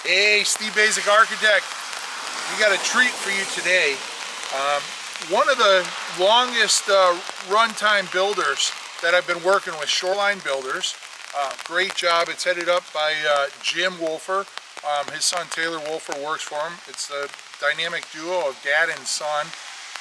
Hey, Steve Basic Architect. We got a treat for you today. One of the longest runtime builders that I've been working with, Shoreline Builders. Great job. It's headed up by Jim Wolfer. His son Taylor Wolfer works for him. It's a dynamic duo of dad and son.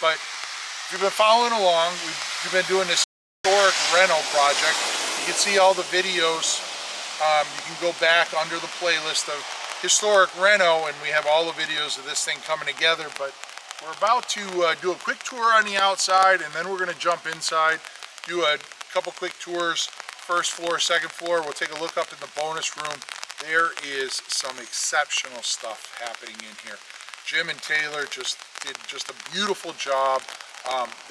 But if you've been following along, we've been doing this Historic Reno project. You can see all the videos. You can go back under the playlist of Historic Reno, and we have all the videos of this thing coming together. But we're about to do a quick tour on the outside, and then we're going to jump inside, do a couple quick tours, first floor, second floor. We'll take a look up in the bonus room. There is some exceptional stuff happening in here. Jim and Taylor did just a beautiful job.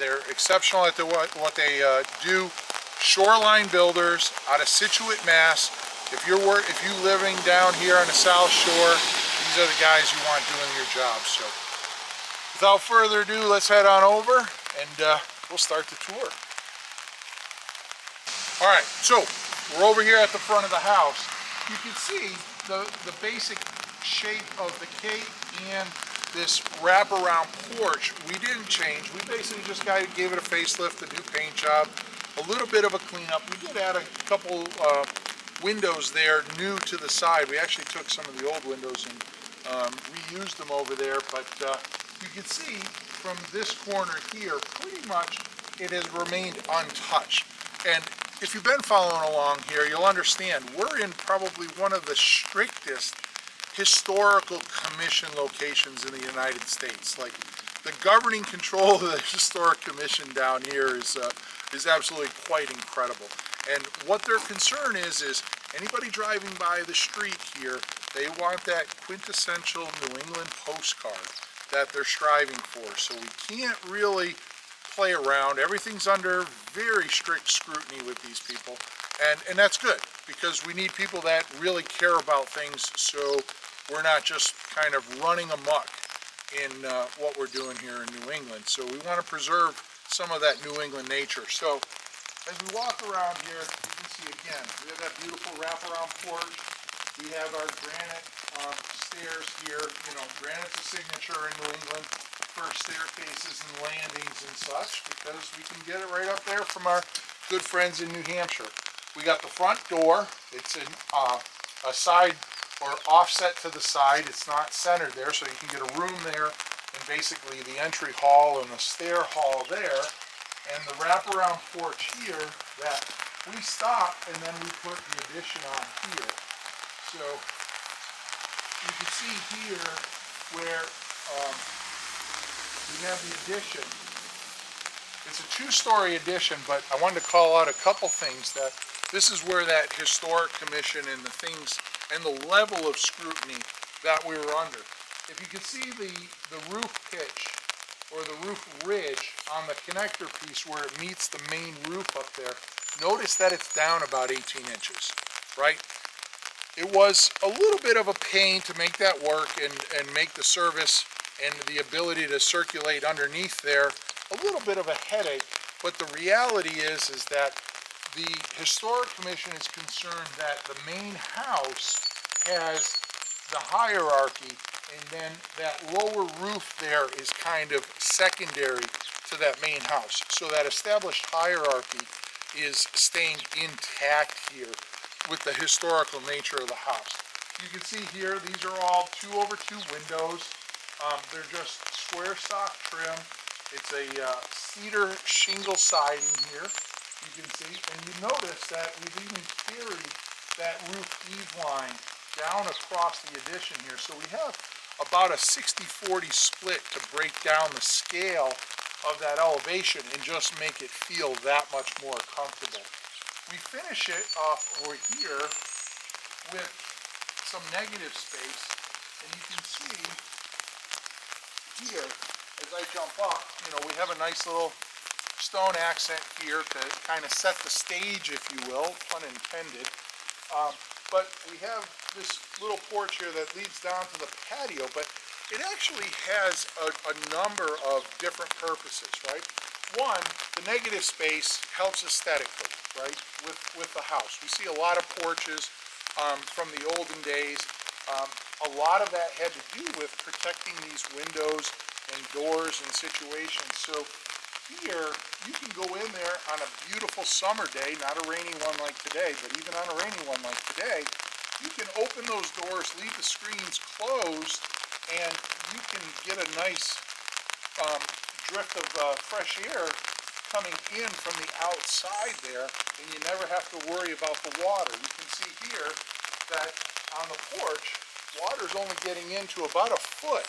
They're exceptional at what they do. Shoreline Builders out of Situate, Mass. If you're living down here on the South Shore, these are the guys you want doing your job. So without further ado, let's head on over and we'll start the tour. All right, so we're over here at the front of the house. You can see the basic shape of the cape and this wraparound porch we didn't change. We basically just gave it a facelift, a new paint job, a little bit of a cleanup. We did add a couple windows there new to the side. We actually took some of the old windows and reused them over there, but you can see from this corner here, pretty much it has remained untouched. And if you've been following along here, you'll understand we're in probably one of the strictest historical commission locations in the United States. Like, the governing control of the Historic Commission down here is absolutely quite incredible. And what their concern is anybody driving by the street here, they want that quintessential New England postcard that they're striving for. So we can't really play around. Everything's under very strict scrutiny with these people. And that's good, because we need people that really care about things, so we're not just kind of running amok in what we're doing here in New England. So we want to preserve some of that New England nature. So as we walk around here, you can see again, we have that beautiful wraparound porch. We have our granite stairs here. You know, granite's a signature in New England for staircases and landings and such, because we can get it right up there from our good friends in New Hampshire. We got the front door. It's in a side or offset to the side. It's not centered there, so you can get a room there, and basically the entry hall and the stair hall there. And the wraparound porch here that we stop and then we put the addition on here. So you can see here where we have the addition. It's a two-story addition, but I wanted to call out a couple things. That this is where that Historic Commission and the things and the level of scrutiny that we were under. If you can see the roof pitch or the roof ridge on the connector piece where it meets the main roof up there, notice that it's down about 18 inches, right? It was a little bit of a pain to make that work and make the service and the ability to circulate underneath there a little bit of a headache. But the reality is that the Historic Commission is concerned that the main house has the hierarchy, and then that lower roof there is kind of secondary to that main house. So that established hierarchy is staying intact here with the historical nature of the house. You can see here, these are all 2/2 windows. They're just square stock trim. It's a cedar shingle siding here, you can see. And you notice that we've even carried that roof eave line down across the addition here. So we have about a 60-40 split to break down the scale of that elevation and just make it feel that much more comfortable. We finish it off over here with some negative space, and you can see here, as I jump up, you know, we have a nice little stone accent here to kind of set the stage, if you will, pun intended. But we have this little porch here that leads down to the patio, but it actually has a number of different purposes, right? One, the negative space helps aesthetically, right, with the house. We see a lot of porches from the olden days, A lot of that had to do with protecting these windows and doors and situations. So here, you can go in there on a beautiful summer day, not a rainy one like today, but even on a rainy one like today, you can open those doors, leave the screens closed, and you can get a nice drift of fresh air coming in from the outside there, and you never have to worry about the water. You can see here that on the porch, water's only getting into about a foot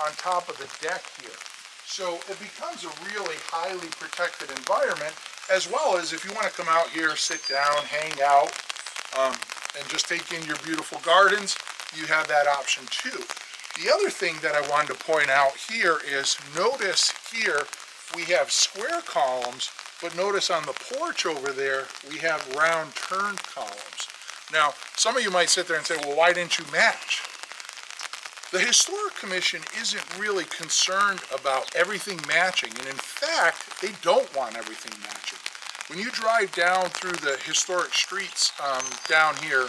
on top of the deck here. So it becomes a really highly protected environment, as well as if you want to come out here, sit down, hang out, and just take in your beautiful gardens, you have that option too. The other thing that I wanted to point out here is, notice here we have square columns, but notice on the porch over there we have round turned columns. Now, some of you might sit there and say, well, why didn't you match? The Historic Commission isn't really concerned about everything matching, and in fact, they don't want everything matching. When you drive down through the historic streets down here,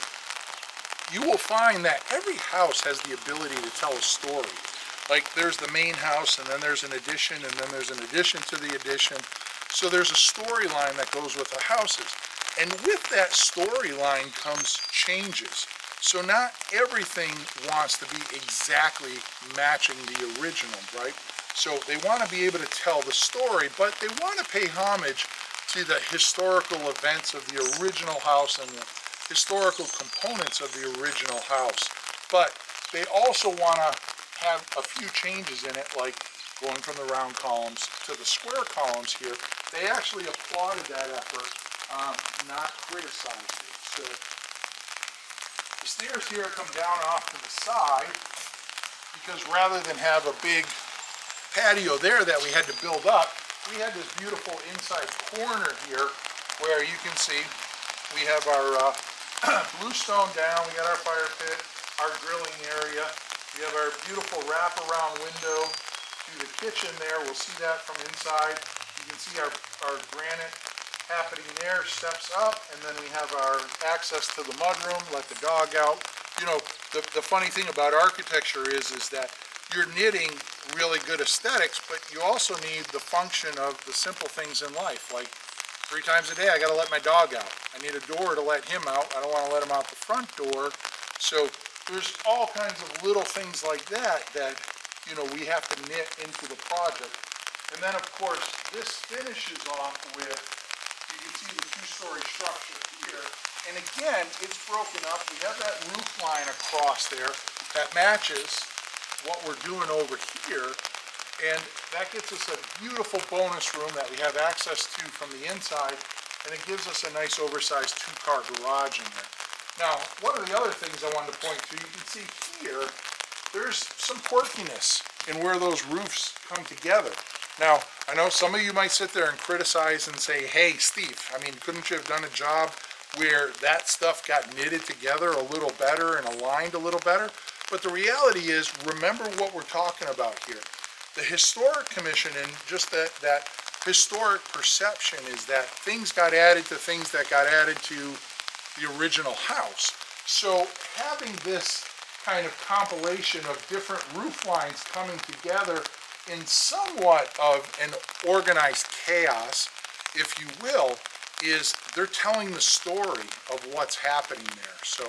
you will find that every house has the ability to tell a story. Like, there's the main house, and then there's an addition, and then there's an addition to the addition. So there's a storyline that goes with the houses. And with that storyline comes changes. So not everything wants to be exactly matching the original, right? So they want to be able to tell the story, but they want to pay homage to the historical events of the original house and the historical components of the original house. But they also want to have a few changes in it, like going from the round columns to the square columns here. They actually applauded that effort, not criticized it. So the stairs here come down off to the side, because rather than have a big patio there that we had to build up, we had this beautiful inside corner here where you can see we have our bluestone down, we got our fire pit, our grilling area, we have our beautiful wraparound window to the kitchen there. We'll see that from inside. You can see our granite happening there, steps up, and then we have our access to the mudroom, let the dog out. You know, the funny thing about architecture is that you're knitting really good aesthetics, but you also need the function of the simple things in life. Like 3 times a day, I gotta let my dog out. I need a door to let him out. I don't wanna let him out the front door. So there's all kinds of little things like that that, you know, we have to knit into the project. And then of course, this finishes off with, you can see the 2-story structure here. And again, it's broken up. We have that roof line across there that matches what we're doing over here. And that gets us a beautiful bonus room that we have access to from the inside. And it gives us a nice oversized 2-car garage in there. Now, one of the other things I wanted to point to, you can see here, there's some quirkiness in where those roofs come together. Now, I know some of you might sit there and criticize and say, hey, Steve, I mean, couldn't you have done a job where that stuff got knitted together a little better and aligned a little better? But the reality is, remember what we're talking about here. The Historic Commission and just that historic perception is that things got added to things that got added to the original house. So having this kind of compilation of different roof lines coming together in somewhat of an organized chaos, if you will, is they're telling the story of what's happening there. So,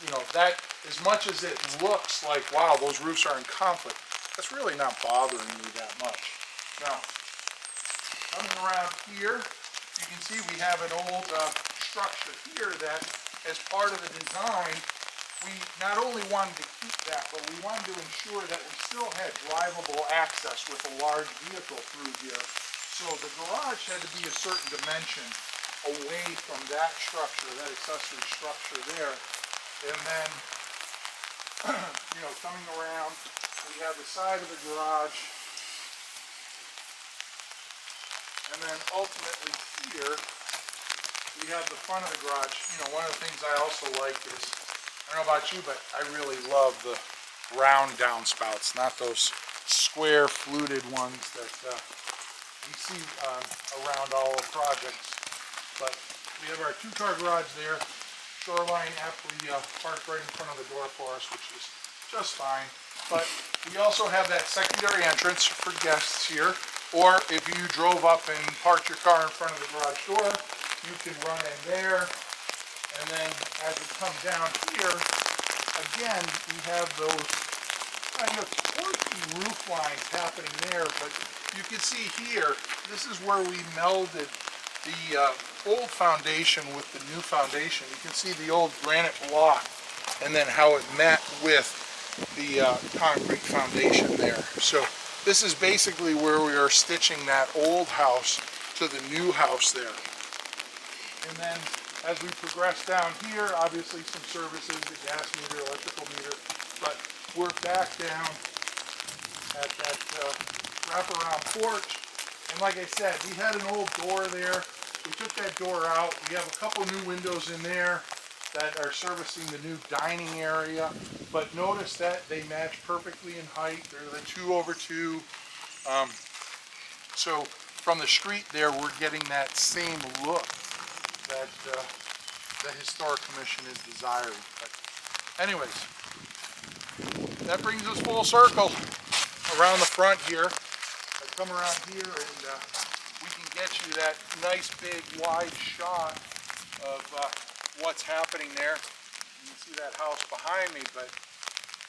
you know, that as much as it looks like, wow, those roofs are in conflict, that's really not bothering me that much. Now, coming around here, you can see we have an old structure here that, as part of the design, we not only wanted to keep that, but we wanted to ensure that we still had drivable access with a large vehicle through here. So the garage had to be a certain dimension away from that structure, that accessory structure there. And then, you know, coming around, we have the side of the garage. And then ultimately here, we have the front of the garage. You know, one of the things I also like is, I don't know about you, but I really love the round downspouts, not those square fluted ones that you see around all the projects. But we have our 2-car garage there. Shoreline aptly parked right in front of the door for us, which is just fine. But we also have that secondary entrance for guests here, or if you drove up and parked your car in front of the garage door, you can run in there. And then as we come down here, again, we have those kind of quirky roof lines happening there, but you can see here, this is where we melded the old foundation with the new foundation. You can see the old granite block and then how it met with the concrete foundation there. So this is basically where we are stitching that old house to the new house there. And then as we progress down here, obviously some services, the gas meter, electrical meter, but we're back down at that wraparound porch. And like I said, we had an old door there. We took that door out. We have a couple new windows in there that are servicing the new dining area. But notice that they match perfectly in height. They're the 2x2. So from the street there, we're getting that same look that the Historic Commission is desiring. But anyways, that brings us full circle around the front here. I come around here and we can get you that nice big wide shot of what's happening there. You can see that house behind me, but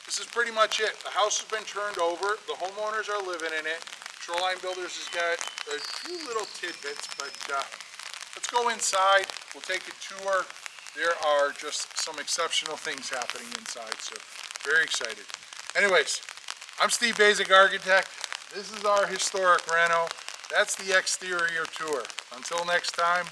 this is pretty much it. The house has been turned over. The homeowners are living in it. Shoreline Builders has got a few little tidbits, but let's go inside. We'll take a tour. There are just some exceptional things happening inside, so very excited. Anyways, I'm Steve Basic Architect. This is our Historic Reno. That's the exterior tour. Until next time.